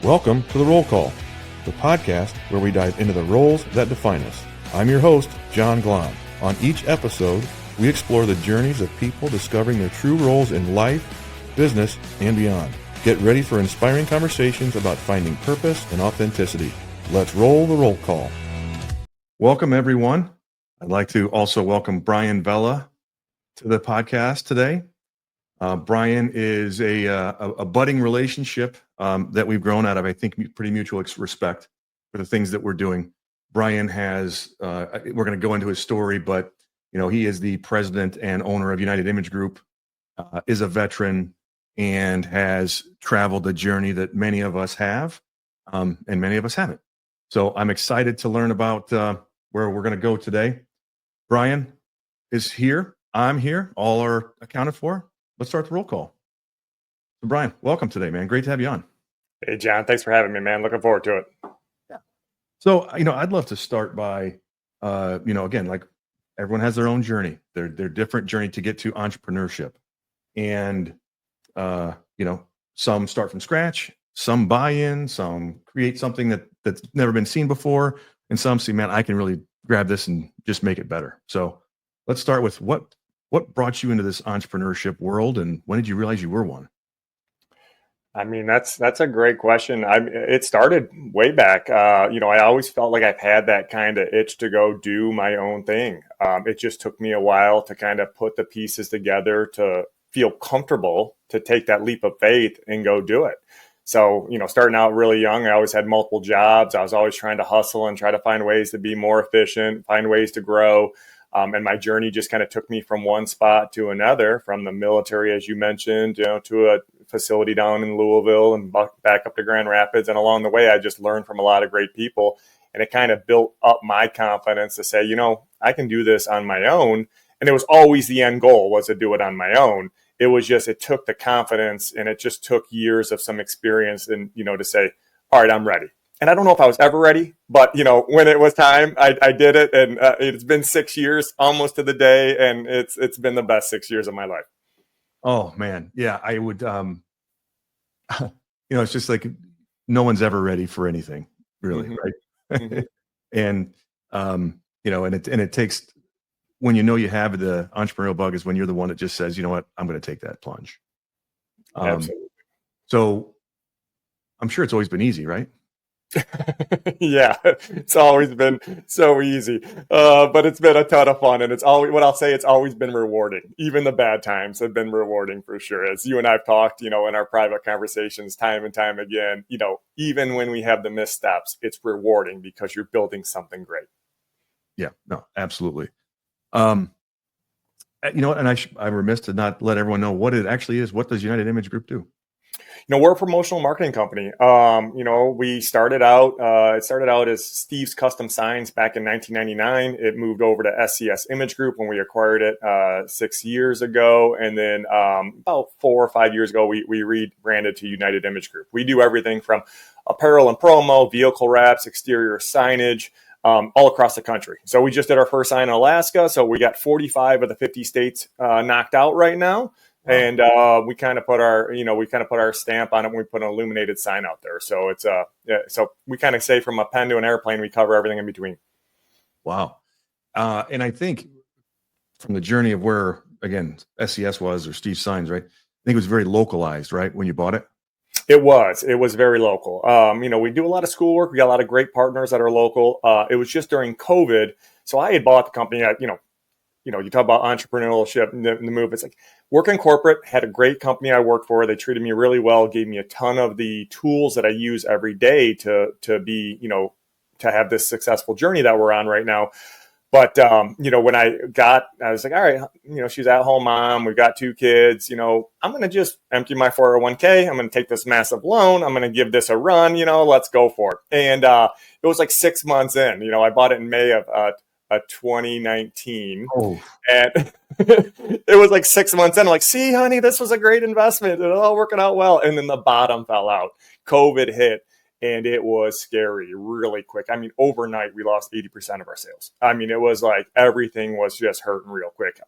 Welcome to The Roll Call, the podcast where we dive into the roles that define us. I'm your host, John Glahn. On each episode, we explore the journeys of people discovering their true roles in life, business, and beyond. Get ready for inspiring conversations about finding purpose and authenticity. Let's roll the roll call. Welcome, everyone. I'd like to also welcome Brian.vella to the podcast today. Brian is a budding relationship that we've grown out of, I think, pretty mutual respect for the things that we're doing. Brian has, we're going to go into his story, but he is the president and owner of United Image Group, is a veteran, and has traveled the journey that many of us have, and many of us haven't. So I'm excited to learn about where we're going to go today. Brian is here. I'm here. All are accounted for. Let's start the roll call. So Brian, welcome today, man. Great to have you on. Hey, John. Thanks for having me, man. Looking forward to it. Yeah. So, I'd love to start by, again, like everyone has their own journey, their different journey to get to entrepreneurship. And, some start from scratch, some buy in, some create something that's never been seen before. And some see, man, I can really grab this and just make it better. So let's start with what brought you into this entrepreneurship world, and when did you realize you were one? I mean, that's a great question. It started way back. I always felt like I've had that kind of itch to go do my own thing. It just took me a while to kind of put the pieces together to feel comfortable to take that leap of faith and go do it. So, starting out really young, I always had multiple jobs. I was always trying to hustle and try to find ways to be more efficient, find ways to grow. And my journey just kind of took me from one spot to another, from the military, as you mentioned, to a facility down in Louisville and back up to Grand Rapids. And along the way, I just learned from a lot of great people. And it kind of built up my confidence to say, I can do this on my own. And it was always the end goal was to do it on my own. It was just, it took the confidence, and it just took years of some experience and, to say, all right, I'm ready. And I don't know if I was ever ready, but, when it was time, I did it. And it's been 6 years almost to the day. And it's been the best 6 years of my life. Oh, man. Yeah, I would, it's just like no one's ever ready for anything, really. Mm-hmm. Right. Mm-hmm. And, and it takes, when you have the entrepreneurial bug, is when you're the one that just says, you know what, I'm going to take that plunge. Absolutely. So I'm sure it's always been easy, right? Yeah, it's always been so easy, but it's been a ton of fun, and it's always been rewarding. Even the bad times have been rewarding for sure. As you and I've talked, in our private conversations time and time again, even when we have the missteps, it's rewarding because you're building something great. Yeah, no, absolutely. And I'm remiss to not let everyone know what it actually is. What does United Image Group do? We're a promotional marketing company. We started out, it started out as Steve's Custom Signs back in 1999. It moved over to SCS Image Group when we acquired it 6 years ago. And then about 4 or 5 years ago, we rebranded to United Image Group. We do everything from apparel and promo, vehicle wraps, exterior signage, all across the country. So we just did our first sign in Alaska. So we got 45 of the 50 states knocked out right now. Wow. And we kind of put our stamp on it when we put an illuminated sign out there. So it's so we kind of say from a pen to an airplane, we cover everything in between. Wow. And I think from the journey of where, again, SCS was, or Steve's Signs, right? I think it was very localized, right? When you bought it? It was very local. We do a lot of schoolwork. We got a lot of great partners that are local. It was just during COVID. So I had bought the company at, you talk about entrepreneurship and the move. It's like working corporate, had a great company I worked for. They treated me really well, gave me a ton of the tools that I use every day to be, to have this successful journey that we're on right now. But, when I was like, all right, she's at home mom. We've got 2 kids, I'm going to just empty my 401k. I'm going to take this massive loan. I'm going to give this a run, let's go for it. And it was like 6 months in, I bought it in May of 2019. Oh. And it was like 6 months in. I'm like, see, honey, this was a great investment. It's all working out well. And then the bottom fell out. COVID hit. And it was scary really quick. I mean, overnight, we lost 80% of our sales. I mean, it was like everything was just hurting real quick.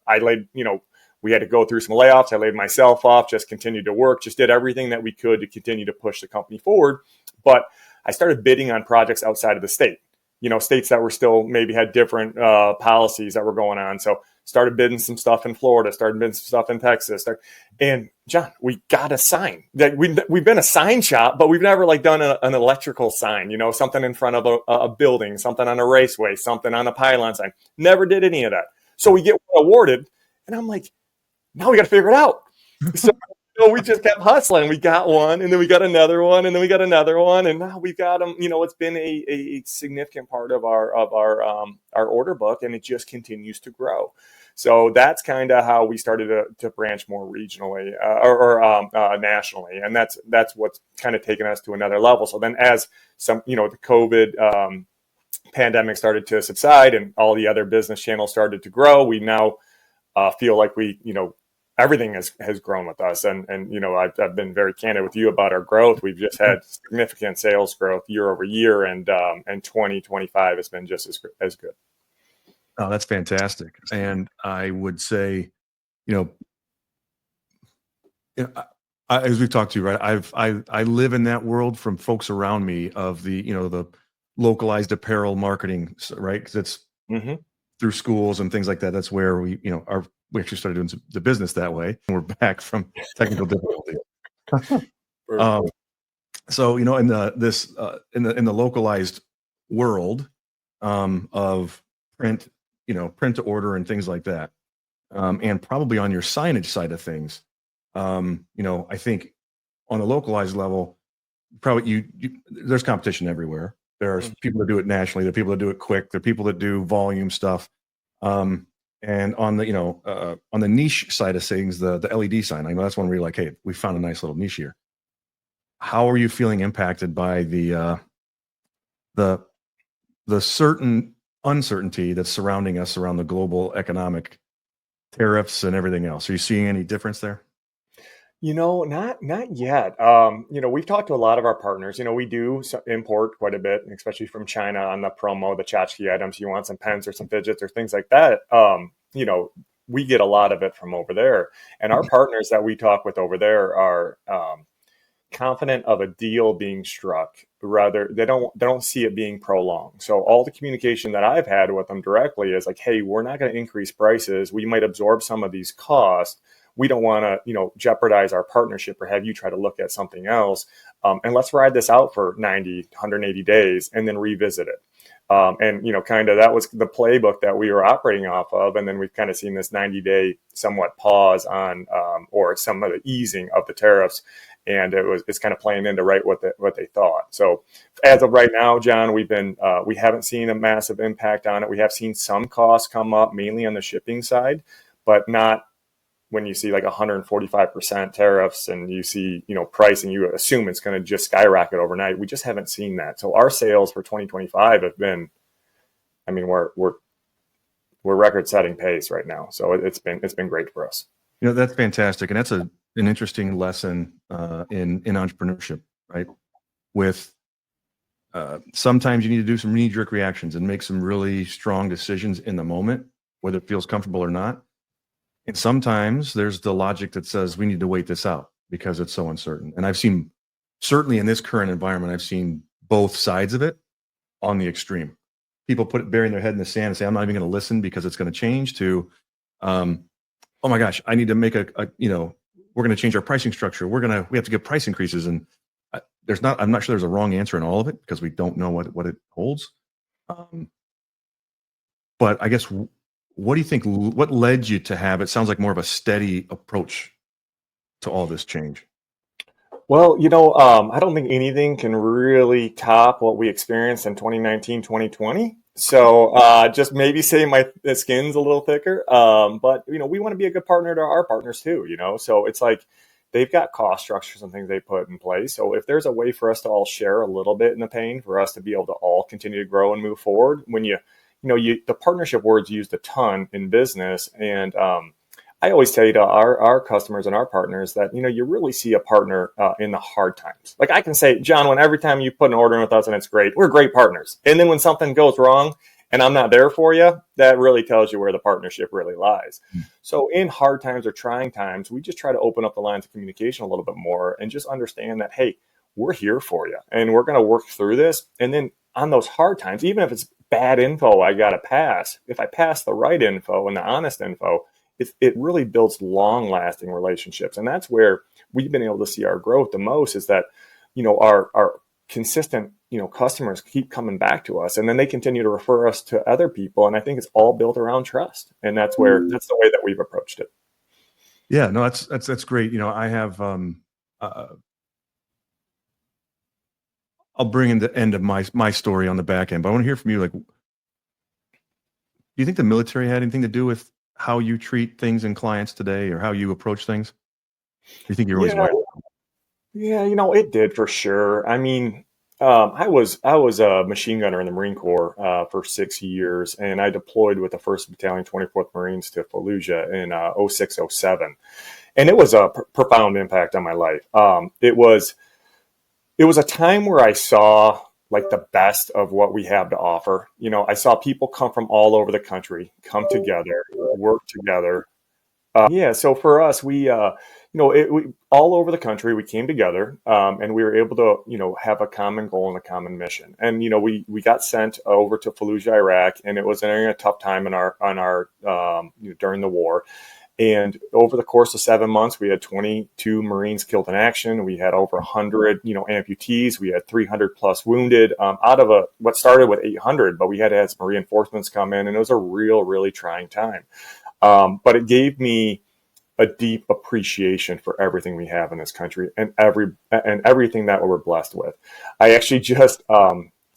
We had to go through some layoffs. I laid myself off, just continued to work, just did everything that we could to continue to push the company forward. But I started bidding on projects outside of the state, states that were still maybe had different policies that were going on. So started bidding some stuff in Florida, started bidding some stuff in Texas. And John, we got a sign. We've been a sign shop, but we've never done an electrical sign, something in front of a building, something on a raceway, something on a pylon sign. Never did any of that. So we get awarded, and I'm like, now we got to figure it out. So we just kept hustling. We got one, and then we got another one, and then we got another one, and now we've got them. It's been a significant part of our order book, and it just continues to grow. So that's kind of how we started to branch more regionally or nationally, and that's what's kind of taken us to another level. So then, as the COVID pandemic started to subside, and all the other business channels started to grow, we now feel like everything has grown with us. And I've been very candid with you about our growth. We've just had significant sales growth year over year, and 2025 has been just as good. Oh, that's fantastic. And I would say, as we've talked to, right, I live in that world from folks around me of the localized apparel marketing, right? Because it's through schools and things like that. That's where we actually started doing the business that way. And we're back from technical difficulty. So, in the localized world of print, print to order and things like that, and probably on your signage side of things, I think on a localized level, probably there's competition everywhere. There are people that do it nationally. There are people that do it quick. There are people that do volume stuff. And on the on the niche side of things, the LED sign, I know that's one where you're like, hey, we found a nice little niche here. How are you feeling impacted by the certain uncertainty that's surrounding us around the global economic tariffs and everything else? Are you seeing any difference there? Not yet. We've talked to a lot of our partners. We do import quite a bit, especially from China on the promo, the tchotchke items. You want some pens or some fidgets or things like that. We get a lot of it from over there. And our partners that we talk with over there are confident of a deal being struck. Rather, they don't see it being prolonged. So all the communication that I've had with them directly is like, hey, we're not going to increase prices. We might absorb some of these costs. We don't want to, jeopardize our partnership or have you try to look at something else. And let's ride this out for 90, 180 days and then revisit it. Kind of that was the playbook that we were operating off of. And then we've kind of seen this 90-day somewhat pause on or some of the easing of the tariffs. And it's kind of playing into what they thought. So as of right now, John, we haven't seen a massive impact on it. We have seen some costs come up, mainly on the shipping side, but not when you see 145% tariffs and you see, pricing, you assume it's going to just skyrocket overnight. We just haven't seen that. So our sales for 2025 have been, we're record setting pace right now. So it's been great for us. That's fantastic. And that's an interesting lesson in entrepreneurship, right? With sometimes you need to do some knee-jerk reactions and make some really strong decisions in the moment, whether it feels comfortable or not. And sometimes there's the logic that says we need to wait this out because it's so uncertain. And I've seen, certainly in this current environment, I've seen both sides of it on the extreme. People burying their head in the sand and say, I'm not even going to listen because it's going to change, to, oh my gosh, I need to make we're going to change our pricing structure. We have to get price increases. And I'm not sure there's a wrong answer in all of it because we don't know what it holds. But I guess, what do you think? What led you to have, it sounds like, more of a steady approach to all this change? Well, I don't think anything can really top what we experienced in 2019, 2020. So just maybe say my skin's a little thicker. But, we want to be a good partner to our partners too, So it's like they've got cost structures and things they put in place. So if there's a way for us to all share a little bit in the pain, for us to be able to all continue to grow and move forward, when the partnership word's used a ton in business. And I always tell you to our customers and our partners that, you really see a partner in the hard times. Like I can say, John, when every time you put an order in with us and it's great, we're great partners. And then when something goes wrong and I'm not there for you, that really tells you where the partnership really lies. So in hard times or trying times, we just try to open up the lines of communication a little bit more and just understand that, hey, we're here for you and we're going to work through this. And then on those hard times, even if it's bad info, I got to pass. If I pass the right info and the honest info, it really builds long lasting relationships. And that's where we've been able to see our growth the most, is that, our consistent, customers keep coming back to us, and then they continue to refer us to other people. And I think it's all built around trust. And that's the way that we've approached it. Yeah, no, that's great. I have, I'll bring in the end of my story on the back end, but I want to hear from you. Like, do you think the military had anything to do with how you treat things and clients today, or how you approach things? Do you think you're always Yeah, wired? yeah, it did for sure. I mean, I was a machine gunner in the Marine Corps for 6 years, and I deployed with the 1st Battalion, 24th Marines to Fallujah in 06, 07. And it was a profound impact on my life. It was a time where I saw like the best of what we have to offer. I saw people come from all over the country, come together, work together. Yeah, so for us, we all over the country, we came together, and we were able to, have a common goal and a common mission. And we got sent over to Fallujah, Iraq, and it was during a tough time in our during the war. And over the course of 7 months, we had 22 Marines killed in action. We had over 100, amputees. We had 300 plus wounded, out of what started with 800, but we had to have some reinforcements come in, and it was a really trying time. But it gave me a deep appreciation for everything we have in this country and everything that we're blessed with. I actually just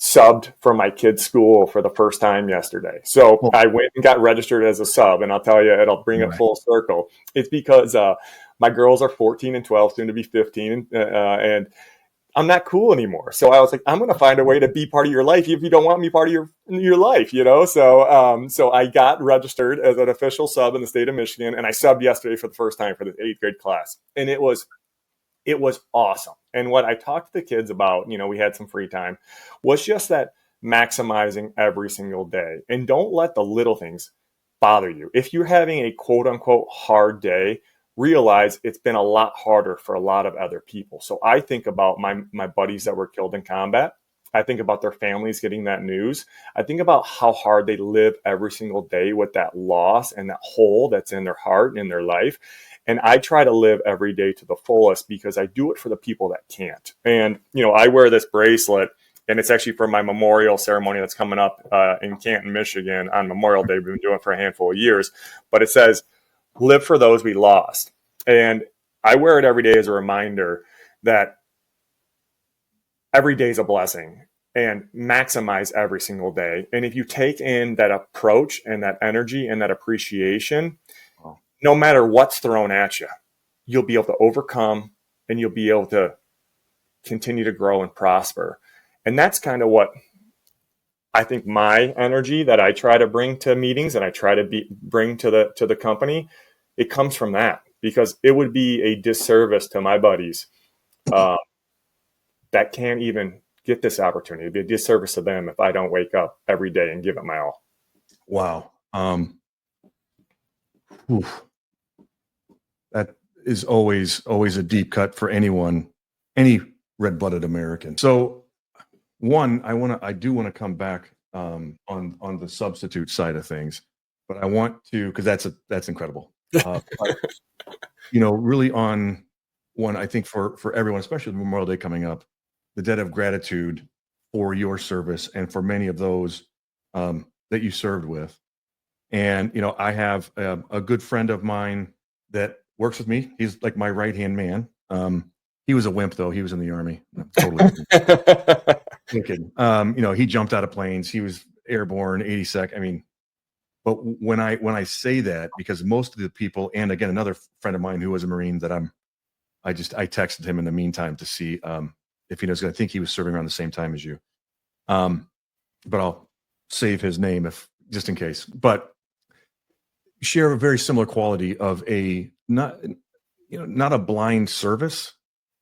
subbed for my kids' school for the first time yesterday. So I went and got registered as a sub, and I'll tell you, it'll bring it full circle. It's because my girls are 14 and 12, soon to be 15, and I'm not cool anymore. So I was like, I'm going to find a way to be part of your life if you don't want me part of your life, So I got registered as an official sub in the state of Michigan, and I subbed yesterday for the first time for the 8th grade class, and it was awesome. And what I talked to the kids about, we had some free time, was just that maximizing every single day, and don't let the little things bother you. If you're having a quote unquote hard day, realize it's been a lot harder for a lot of other people. So I think about my buddies that were killed in combat. I think about their families getting that news. I think about how hard they live every single day with that loss and that hole that's in their heart and in their life. And I try to live every day to the fullest, because I do it for the people that can't. And, I wear this bracelet, and it's actually for my memorial ceremony that's coming up in Canton, Michigan on Memorial Day. We've been doing it for a handful of years, but it says, "Live for those we lost." And I wear it every day as a reminder that every day is a blessing, and maximize every single day. And if you take in that approach and that energy and that appreciation, no matter what's thrown at you, you'll be able to overcome, and you'll be able to continue to grow and prosper. And that's kind of what I think my energy that I try to bring to meetings and I try to bring to the company, it comes from that, because it would be a disservice to my buddies that can't even get this opportunity. It'd be a disservice to them if I don't wake up every day and give it my all. Wow. That is always a deep cut for anyone, any red-blooded American. So one, I do want to come back on the substitute side of things, but I want to, because that's incredible. But, really on one, I think for everyone, especially Memorial Day coming up, the debt of gratitude for your service and for many of those that you served with. And, I have a good friend of mine that works with me. He's like my right-hand man. He was a wimp, though. He was in the Army. Totally. He jumped out of planes. He was airborne, 82nd. I mean, but when I say that, because most of the people, and again, another friend of mine who was a Marine that I texted him in the meantime to see if he knows. I think he was serving around the same time as you. But I'll save his name just in case. But share a very similar quality of not a blind service,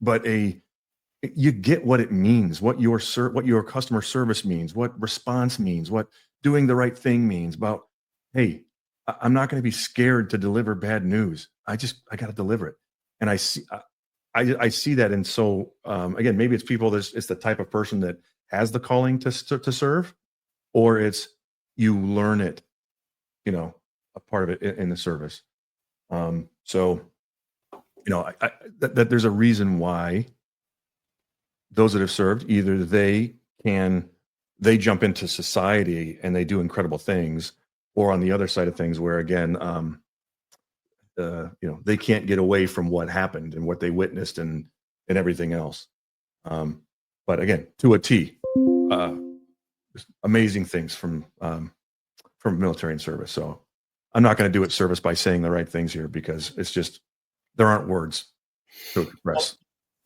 but you get what it means, what your customer service means, what response means, what doing the right thing means. About, hey, I'm not going to be scared to deliver bad news. I got to deliver it. And I see I see that. And so, again, maybe it's people it's the type of person that has the calling to serve, or it's you learn it, a part of it in the service. So, that there's a reason why those that have served, either they jump into society and they do incredible things, or on the other side of things where, again, they can't get away from what happened and what they witnessed and everything else. But again, to a T, amazing things from military and service. So I'm not going to do it service by saying the right things here, because it's just, there aren't words to express.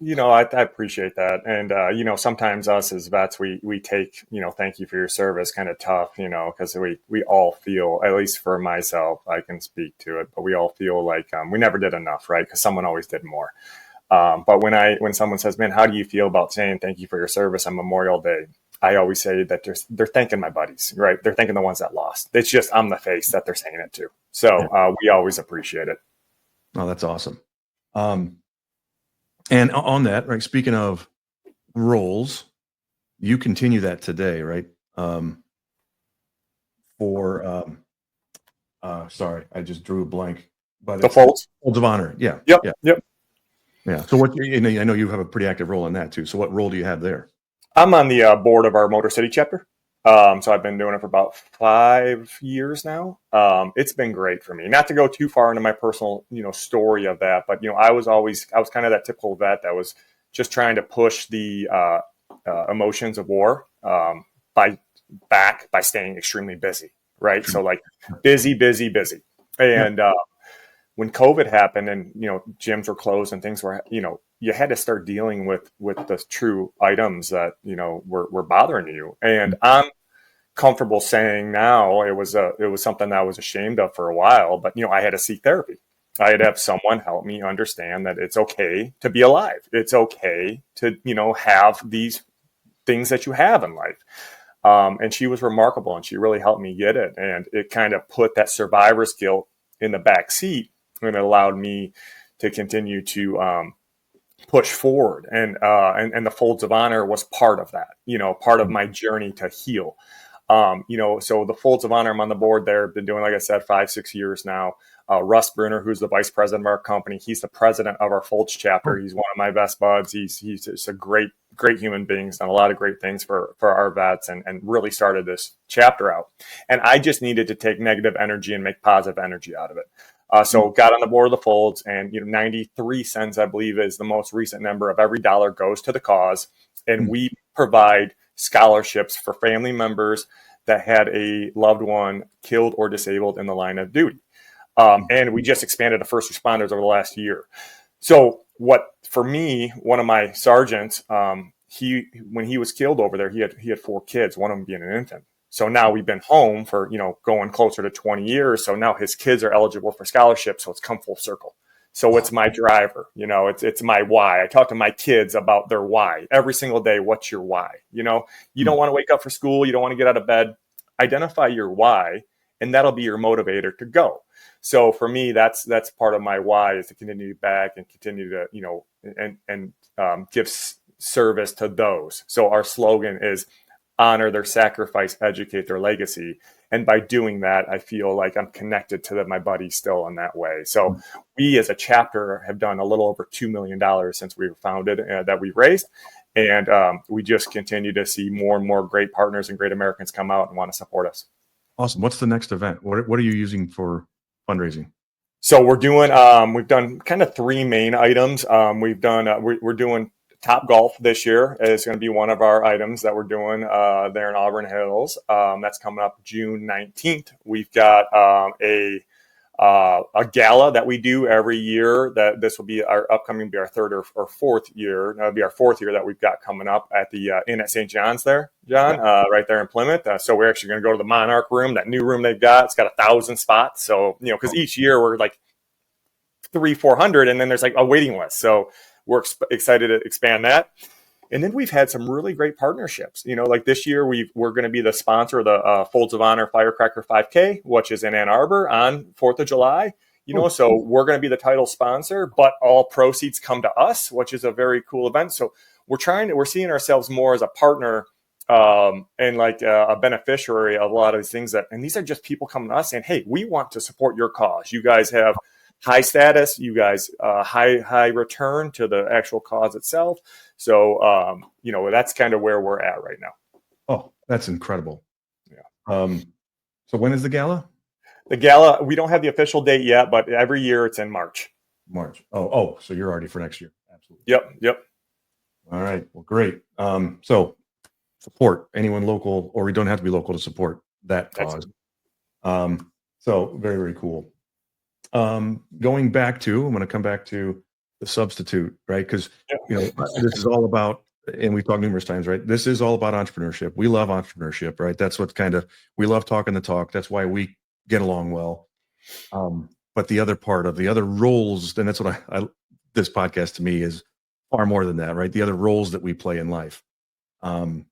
I appreciate that. And, sometimes us as vets, we take, thank you for your service kind of tough, because we all feel, at least for myself, I can speak to it, but we all feel like we never did enough, right? Because someone always did more. But when someone says, man, how do you feel about saying thank you for your service on Memorial Day? I always say that they're thanking my buddies, right? They're thanking the ones that lost. It's just, I'm the face that they're saying it to. So we always appreciate it. Oh, that's awesome. And on that, right, speaking of roles, you continue that today, right? Sorry, I just drew a blank. But the folds of honor. Yeah. Yep. Yeah. So I know you have a pretty active role in that too. So what role do you have there? I'm on the board of our Motor City chapter. So I've been doing it for about 5 years now. It's been great for me. Not to go too far into my personal, story of that, but I was kind of that typical vet that was just trying to push the emotions of war by staying extremely busy, right? So like busy, and when COVID happened and gyms were closed and things were, you had to start dealing with the true items that were bothering you. And I'm comfortable saying now it was something that I was ashamed of for a while, but I had to seek therapy. I had to have someone help me understand that it's okay to be alive. It's okay to have these things that you have in life. And she was remarkable, and she really helped me get it. And it kind of put that survivor's guilt in the back seat, and it allowed me to continue to push forward. And the Folds of Honor was part of that, part of my journey to heal. So the Folds of Honor, I'm on the board there. Been doing, like I said, 5-6 years now. Russ Bruner, who's the vice president of our company, he's the president of our Folds chapter. He's one of my best buds. He's just a great human being. He's done a lot of great things for our vets and really started this chapter out. And I just needed to take negative energy and make positive energy out of it. So got on the board of the Folds, and 93 cents, I believe, is the most recent number of every dollar goes to the cause. And we provide scholarships for family members that had a loved one killed or disabled in the line of duty. And we just expanded to first responders over the last year. So for me, one of my sergeants, when he was killed over there, he had 4 kids, one of them being an infant. So now we've been home for, going closer to 20 years. So now his kids are eligible for scholarships. So it's come full circle. So it's my driver, it's my why. I talk to my kids about their why every single day. What's your why? You don't want to wake up for school. You don't want to get out of bed. Identify your why, and that'll be your motivator to go. So for me, that's part of my why, is to continue back and continue to, give service to those. So our slogan is honor their sacrifice, educate their legacy. And by doing that, I feel like I'm connected to my buddies still in that way. So we as a chapter have done a little over $2 million since we were founded, that we raised. And we just continue to see more and more great partners and great Americans come out and want to support us. Awesome. What's the next event? What are you using for fundraising? So we're doing, we've done kind of 3 main items. We've done, we're doing Top Golf this year. Is going to be one of our items that we're doing there in Auburn Hills. That's coming up June 19th. We've got a gala that we do every year. That this will be our 3rd or 4th year. That'll be our 4th year that we've got coming up at the Inn at St. John's there, John, right there in Plymouth. So we're actually going to go to the Monarch room, that new room they've got. It's got 1,000 spots. So because each year we're like 300-400, and then there's like a waiting list. So we're excited to expand that. And then we've had some really great partnerships. Like this year, we're going to be the sponsor of the Folds of Honor Firecracker 5K, which is in Ann Arbor on 4th of July. So we're going to be the title sponsor, but all proceeds come to us, which is a very cool event. So we're seeing ourselves more as a partner, and like a beneficiary of a lot of these things and these are just people coming to us saying, hey, we want to support your cause. You guys have high status, you guys, high return to the actual cause itself. So, that's kind of where we're at right now. Oh, that's incredible. Yeah. So when is the gala? The gala, we don't have the official date yet, but every year it's in March. Oh, so you're already for next year. Absolutely. Yep. All right. Well, great. So support anyone local, or we don't have to be local to support that cause. So very, very cool. Going back to, I'm going to come back to the substitute, right? Because, this is all about, and we've talked numerous times, right? This is all about entrepreneurship. We love entrepreneurship, right? That's what we love talking the talk. That's why we get along well. But the other part of the other roles, and that's what this podcast to me is far more than that, right? The other roles that we play in life. And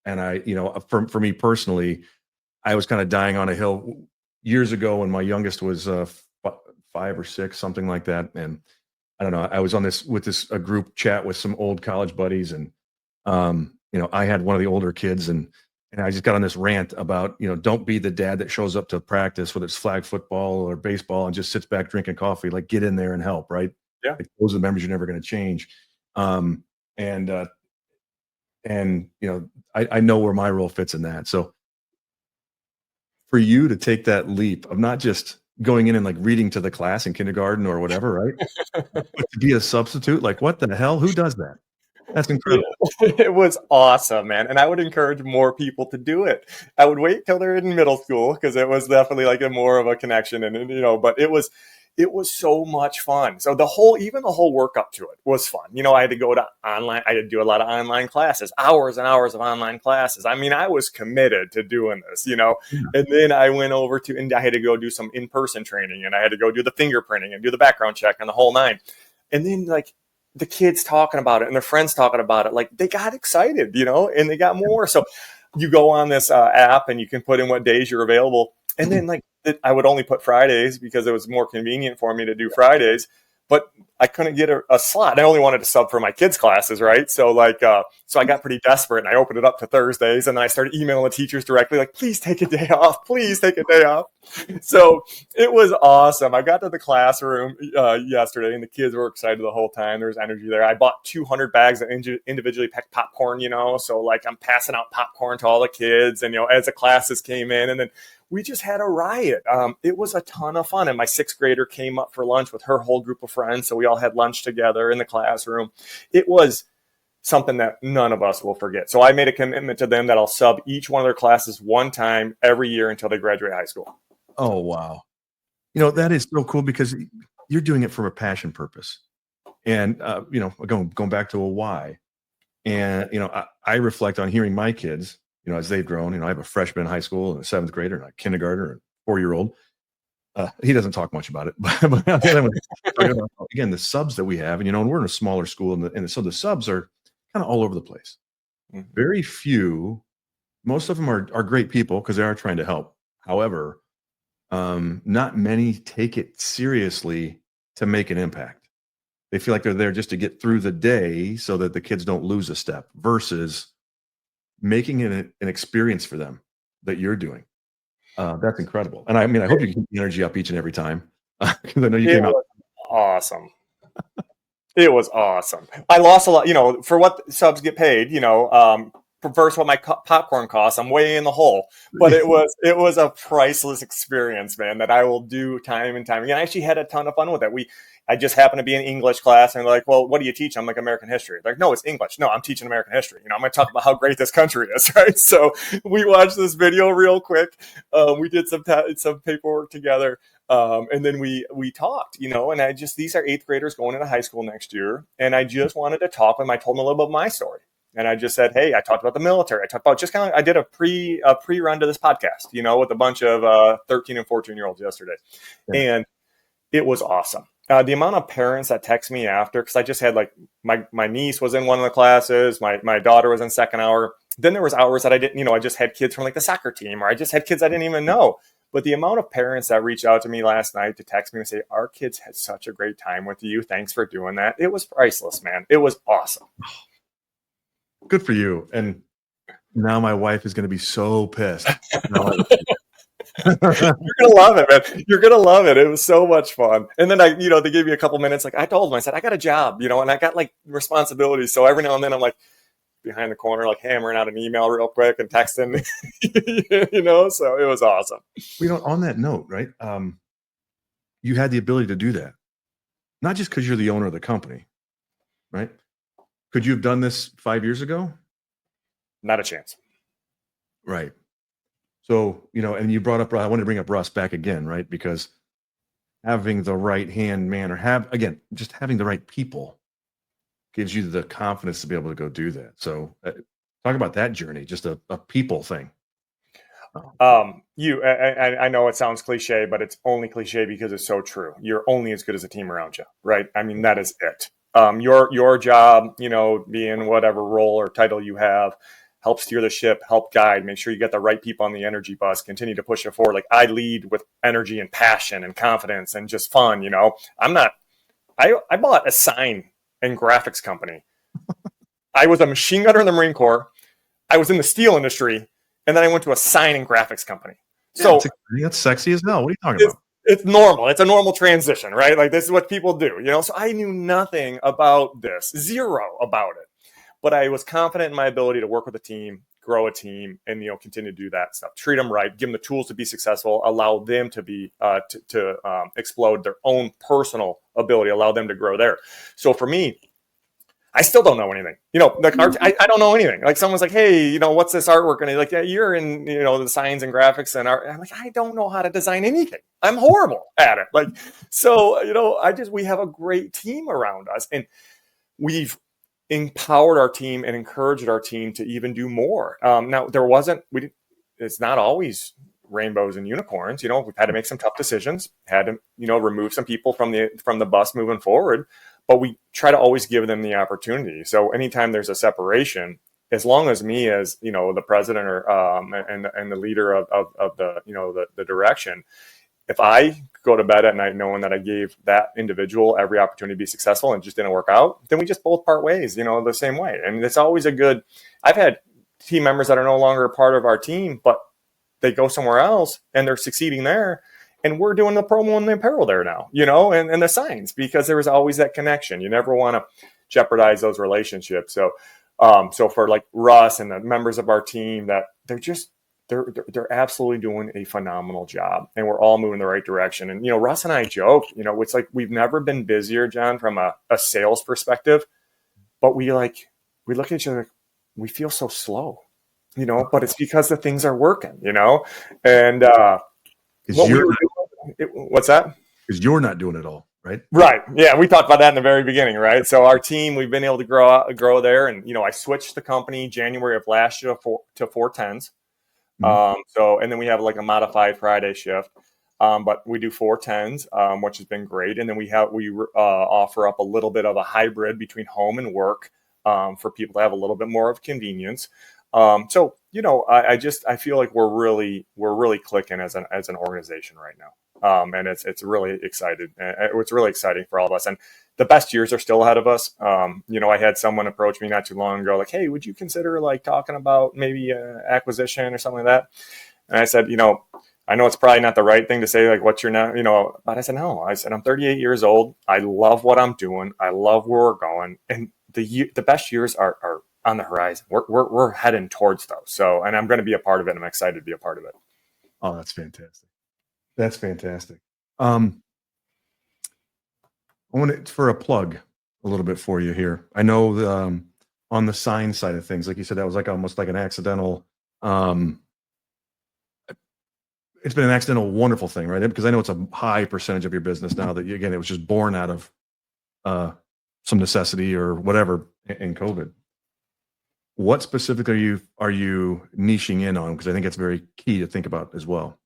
I, for me personally, I was kind of dying on a hill years ago when my youngest was 5 or 6, something like that. And I don't know, I was on a group chat with some old college buddies, and I had one of the older kids, and I just got on this rant about, don't be the dad that shows up to practice, whether it's flag football or baseball, and just sits back drinking coffee. Like, get in there and help, right? Yeah. Like, those are the members you're never going to change. I know where my role fits in that. So for you to take that leap of not just going in and like reading to the class in kindergarten or whatever, right? But to be a substitute, like, what the hell? Who does that? That's incredible. It was awesome, man. And I would encourage more people to do it. I would wait till they're in middle school, because it was definitely like more of a connection, but it was so much fun. So the whole work up to it was fun. I had to go to online. I had to do a lot of online classes, hours and hours of online classes. I mean, I was committed to doing this, and then I went over and I had to go do some in-person training, and I had to go do the fingerprinting and do the background check and the whole nine. And then like the kids talking about it and their friends talking about it, like they got excited, and they got more. So you go on this app and you can put in what days you're available. And then like I would only put Fridays because it was more convenient for me to do Fridays, but I couldn't get a slot. I only wanted to sub for my kids' classes, right? So so I got pretty desperate, and I opened it up to Thursdays, and I started emailing the teachers directly, like, please take a day off. Please take a day off. So it was awesome. I got to the classroom yesterday, and the kids were excited the whole time. There was energy there. I bought 200 bags of individually packed popcorn, so like I'm passing out popcorn to all the kids, and, as the classes came in, and then we just had a riot. It was a ton of fun. And my 6th grader came up for lunch with her whole group of friends. So we all had lunch together in the classroom. It was something that none of us will forget. So I made a commitment to them that I'll sub each one of their classes one time every year until they graduate high school. Oh, wow. That is so cool, because you're doing it for a passion purpose. And, going back to a why. And, I reflect on hearing my kids, as they've grown. I have a freshman in high school and a 7th grader and a kindergartner and a 4-year-old. He doesn't talk much about it, but again, the subs that we have, and we're in a smaller school, and so the subs are kind of all over the place. Mm-hmm. Very few, most of them are great people because they are trying to help. However, not many take it seriously to make an impact. They feel like they're there just to get through the day so that the kids don't lose a step, versus making it an experience for them that you're doing. That's incredible. And I mean, I hope you keep the energy up each and every time. Because I know you came out. Awesome. It was awesome. I lost a lot, for what subs get paid, versus what my popcorn costs. I'm way in the hole, but it was a priceless experience, man, that I will do time and time again. I actually had a ton of fun with it. I just happened to be in English class, and they're like, well, what do you teach? I'm like, American history. They're like, no, it's English. No, I'm teaching American history. I'm going to talk about how great this country is, right? So we watched this video real quick. We did some paperwork together. And then we talked, and these are 8th graders going into high school next year. And I just wanted to talk with them. I told them a little bit of my story. And I just said, hey, I talked about the military. I talked about I did a pre-run to this podcast, with a bunch of 13 and 14-year-olds yesterday. Yeah. And it was awesome. The amount of parents that text me after, because I just had my niece was in one of the classes, my daughter was in second hour. Then there was hours that I didn't, I just had kids from like the soccer team, or I just had kids I didn't even know. But the amount of parents that reached out to me last night to text me and say, our kids had such a great time with you. Thanks for doing that. It was priceless, man. It was awesome. Good for you. And now my wife is going to be so pissed. You're gonna love it, man. You're gonna love it. It was so much fun. And then they gave me a couple minutes. Like I told them, I said, I got a job, and I got like responsibilities. So every now and then I'm like behind the corner, like hammering out an email real quick and texting, so it was awesome. On that note, right. You had the ability to do that, not just because you're the owner of the company, right? Could you have done this 5 years ago? Not a chance. Right. So, and you brought up, I wanted to bring up Russ back again, right? Because having the right hand man or just having the right people gives you the confidence to be able to go do that. So talk about that journey, just a people thing. I know it sounds cliche, but it's only cliche because it's so true. You're only as good as a team around you, right? I mean, that is it. Your job, being whatever role or title you have, help steer the ship, help guide, make sure you get the right people on the energy bus, continue to push it forward. Like I lead with energy and passion and confidence and just fun, I bought a sign and graphics company. I was a machine gunner in the Marine Corps. I was in the steel industry. And then I went to a sign and graphics company. So that's sexy as hell. What are you talking about? It's normal. It's a normal transition, right? Like this is what people do, So I knew nothing about this, zero about it. But I was confident in my ability to work with a team, grow a team, and continue to do that stuff. Treat them right, give them the tools to be successful, allow them to be to explode their own personal ability, allow them to grow there. So for me, I still don't know anything. Like I don't know anything. Like someone's like, hey, what's this artwork? And he's like, yeah, you're in, the signs and graphics and art. And I'm like, I don't know how to design anything. I'm horrible at it. Like, so, we have a great team around us, and we've empowered our team and encouraged our team to even do more. Now it's not always rainbows and unicorns. We've had to make some tough decisions, had to, remove some people from the bus moving forward, but we try to always give them the opportunity. So anytime there's a separation, as long as me as, the president or, and the leader of the direction, if I go to bed at night knowing that I gave that individual every opportunity to be successful and it just didn't work out, then we just both part ways, the same way. And it's always I've had team members that are no longer a part of our team, but they go somewhere else and they're succeeding there. And we're doing the promo and the apparel there now, and the signs, because there was always that connection. You never want to jeopardize those relationships. So for like Russ and the members of our team, that they're absolutely doing a phenomenal job, and we're all moving in the right direction. And, Russ and I joke, it's like, we've never been busier, John, from a sales perspective, but we look at each other, we feel so slow, but it's because the things are working, and, what's that? Because you're not doing it all, right? Right. Yeah. We talked about that in the very beginning, right? So our team, we've been able to grow there. And, I switched the company January of last year to 410s. Mm-hmm. And then we have like a modified Friday shift. But we do 410s, which has been great. And then we offer up a little bit of a hybrid between home and work, for people to have a little bit more of convenience. I feel like we're really clicking as an organization right now. And it's really exciting. It's really exciting for all of us. And the best years are still ahead of us. I had someone approach me not too long ago, like, hey, would you consider like talking about maybe acquisition or something like that? And I said, I know it's probably not the right thing to say, like, what's your now, but I said, no. I said, I'm 38 years old. I love what I'm doing. I love where we're going. And the best years are on the horizon. We're heading towards those. So, and I'm going to be a part of it. And I'm excited to be a part of it. Oh, that's fantastic. That's fantastic. I want it for a plug a little bit for you here. I know on the sign side of things, like you said, that was like almost like an accidental. It's been an accidental, wonderful thing, right? Because I know it's a high percentage of your business now that, again, it was just born out of some necessity or whatever in COVID. What specifically are you niching in on? Because I think it's very key to think about as well.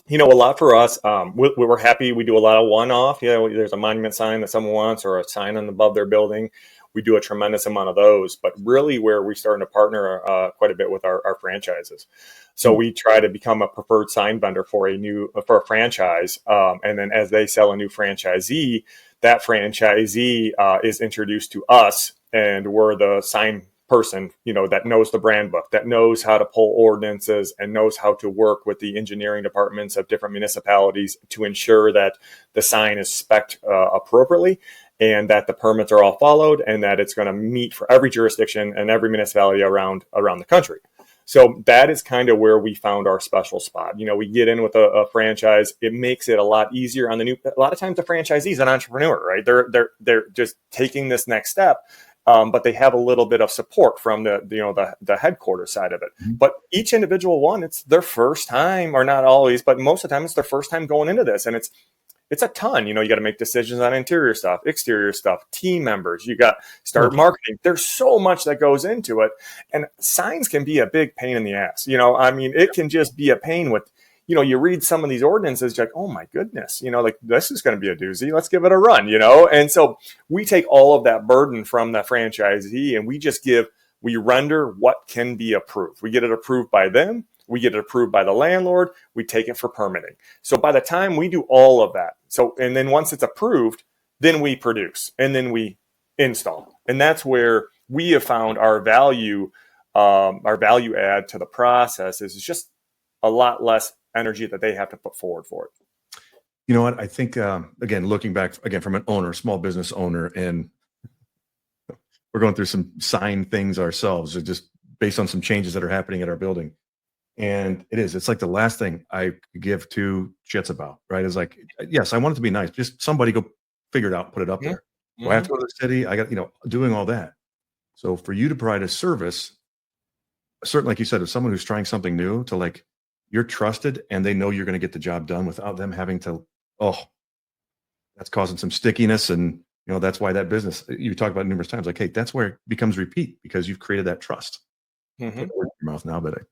A lot for us, we're happy. We do a lot of one-off. There's a monument sign that someone wants or a sign on above their building. we do a tremendous amount of those. But really where we're starting to partner quite a bit with our franchises. So we try to become a preferred sign vendor for a franchise. And then as they sell a new franchisee, that franchisee is introduced to us, and we're the sign person, that knows the brand book, that knows how to pull ordinances and knows how to work with the engineering departments of different municipalities to ensure that the sign is spec'd appropriately, and that the permits are all followed, and that it's going to meet for every jurisdiction and every municipality around the country. So that is kind of where we found our special spot. We get in with a franchise. It makes it a lot easier on a lot of times the franchisee is an entrepreneur, right? They're just taking this next step. But they have a little bit of support from the headquarters side of it. Mm-hmm. But each individual one, it's their first time, or not always, but most of the time it's their first time going into this. And it's a ton. You got to make decisions on interior stuff, exterior stuff, team members. You got start marketing. There's so much that goes into it. And signs can be a big pain in the ass. It can just be a pain with, you read some of these ordinances, you're like, oh my goodness, like this is going to be a doozy. Let's give it a run, And so we take all of that burden from the franchisee, and we render what can be approved. We get it approved by them. We get it approved by the landlord. We take it for permitting. So by the time we do all of that, and then once it's approved, then we produce and then we install. And that's where we have found our value add to the process is just a lot less energy that they have to put forward for it. You know what? I think, again, looking back again from an owner, small business owner, and we're going through some sign things ourselves, just based on some changes that are happening at our building. And it's like the last thing I give two shits about, right? Is like, yes, I want it to be nice. Just somebody go figure it out, put it up there. Mm-hmm. I have to go to the city. I got, doing all that. So for you to provide a service, certainly, like you said, as someone who's trying something new, to like, you're trusted and they know you're going to get the job done without them having to, that's causing some stickiness. And, that's why that business you talk about numerous times, like, hey, that's where it becomes repeat, because you've created that trust. Mm-hmm. In your mouth now, but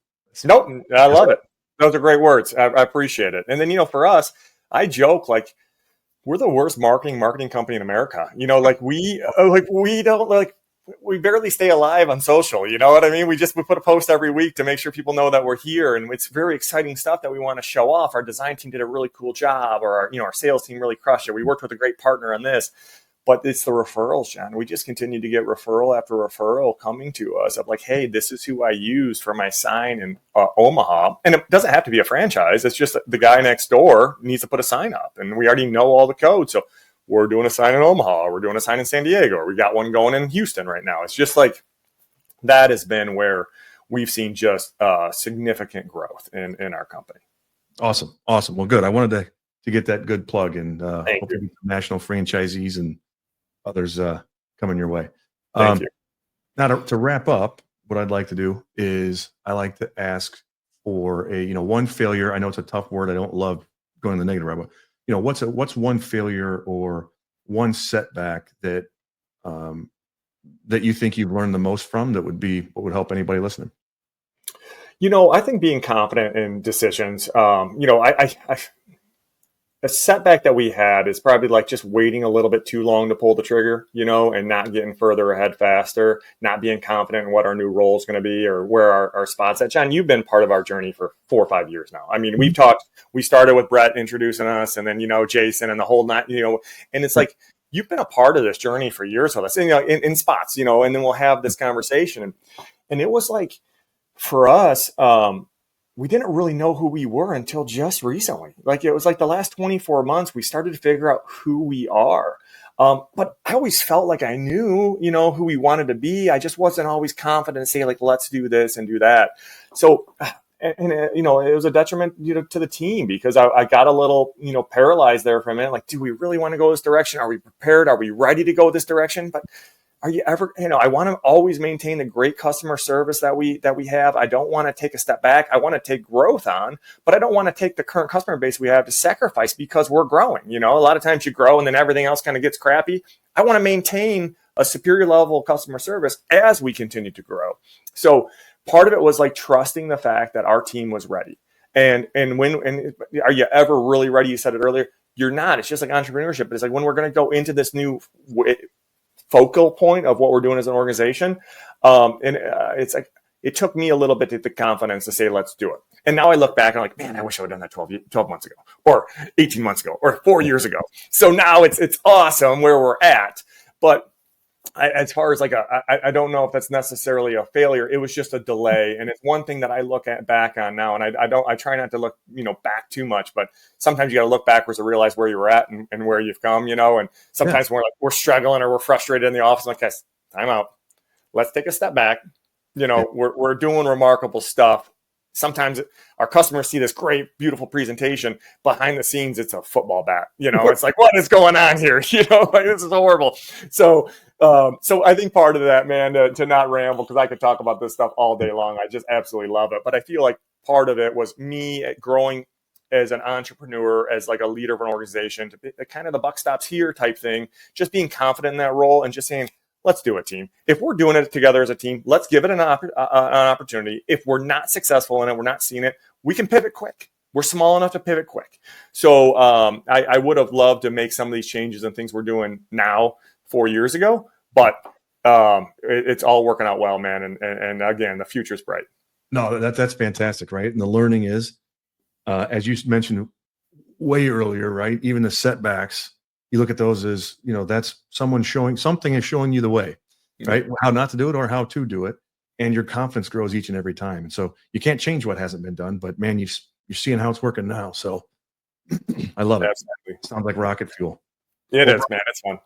nope, I love it. Those are great words. I appreciate it. And then, for us, I joke, like, we're the worst marketing company in America. We barely stay alive on social. You know what I mean? We put a post every week to make sure people know that we're here, and it's very exciting stuff that we want to show off. Our design team did a really cool job, or our sales team really crushed it. We worked with a great partner on this, but it's the referrals, John. We just continue to get referral after referral coming to us of like, hey, this is who I use for my sign in Omaha. And it doesn't have to be a franchise. It's just the guy next door needs to put a sign up, and we already know all the code. So we're doing a sign in Omaha, we're doing a sign in San Diego, or we got one going in Houston right now. It's just like that has been where we've seen just significant growth in our company. Awesome. Well, good. I wanted to get that good plug, and hopefully national franchisees and others coming your way. Thank you. Now to wrap up, what I'd like to do is I like to ask for a one failure. I know it's a tough word. I don't love going the negative route. What's one failure or one setback that that you think you've learned the most from, that what would help anybody listening? I think being confident in decisions. A setback that we had is probably like just waiting a little bit too long to pull the trigger, and not getting further ahead faster, not being confident in what our new role is going to be or where our spots at. John, you've been part of our journey for 4 or 5 years now. I mean, we started with Brett introducing us, and then, Jason and the whole night, and it's like, you've been a part of this journey for years with us, and, in spots, and then we'll have this conversation. And it was like, for us, we didn't really know who we were until just recently. Like, it was like the last 24 months, we started to figure out who we are. But I always felt like I knew, who we wanted to be. I just wasn't always confident to say, like, let's do this and do that. So, and it was a detriment, to the team, because I got a little, paralyzed there for a minute. Like, do we really want to go this direction? Are we prepared? Are we ready to go this direction? But are you ever, I want to always maintain the great customer service that we have. I don't want to take a step back. I want to take growth on, but I don't want to take the current customer base we have to sacrifice because we're growing. A lot of times you grow and then everything else kind of gets crappy. I want to maintain a superior level of customer service as we continue to grow. So part of it was like trusting the fact that our team was ready. And are you ever really ready? You said it earlier. You're not. It's just like entrepreneurship. But it's like when we're going to go into this new focal point of what we're doing as an organization. It's like, it took me a little bit to the confidence to say, let's do it. And now I look back and I'm like, man, I wish I would have done that 12 months ago, or 18 months ago, or 4 years ago. So now it's awesome where we're at. But as far as like I don't know if that's necessarily a failure. It was just a delay, and it's one thing that I look at back on now. And I try not to look back too much, but sometimes you got to look backwards to realize where you were at and where you've come. And sometimes we're struggling or we're frustrated in the office. Like, guys, time out. Let's take a step back. We're doing remarkable stuff. Sometimes our customers see this great, beautiful presentation. Behind the scenes, it's a football bat. It's like, what is going on here? Like, this is horrible. So I think part of that, man, to not ramble, because I could talk about this stuff all day long. I just absolutely love it. But I feel like part of it was me growing as an entrepreneur, as like a leader of an organization, to be kind of the buck stops here type thing, just being confident in that role and just saying, let's do it, team. If we're doing it together as a team, let's give it an opportunity. If we're not successful in it, we're not seeing it, we can pivot quick. We're small enough to pivot quick. So I would have loved to make some of these changes and things we're doing now 4 years ago, but it's all working out well, man. And again, the future's bright. No, that's fantastic, right? And the learning is, as you mentioned way earlier, right? Even the setbacks, you look at those as, that's someone something is showing you the way, right? Mm-hmm. How not to do it or how to do it. And your confidence grows each and every time. And so you can't change what hasn't been done, but man, you're seeing how it's working now. So I love it. Absolutely. Sounds like rocket fuel. It is, man. It's fun.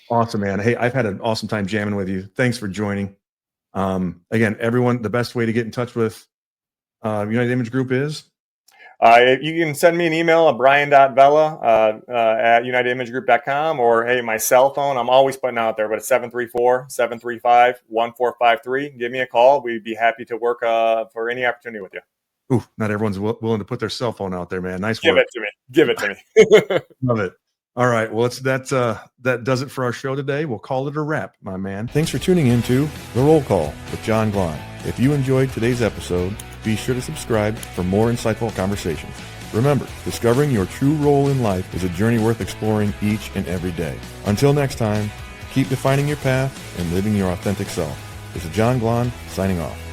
Awesome, man. Hey, I've had an awesome time jamming with you. Thanks for joining. Again, everyone, the best way to get in touch with United Image Group is? You can send me an email at brian.vella at unitedimagegroup.com, or hey, my cell phone, I'm always putting out there, but it's 734-735-1453. Give me a call. We'd be happy to work for any opportunity with you. Ooh, not everyone's willing to put their cell phone out there, man. Nice work. Give it to me. Love it. All right. Well, that does it for our show today. We'll call it a wrap, my man. Thanks for tuning into The Roll Call with John Glahn. If you enjoyed today's episode, be sure to subscribe for more insightful conversations. Remember, discovering your true role in life is a journey worth exploring each and every day. Until next time, keep defining your path and living your authentic self. This is John Glahn signing off.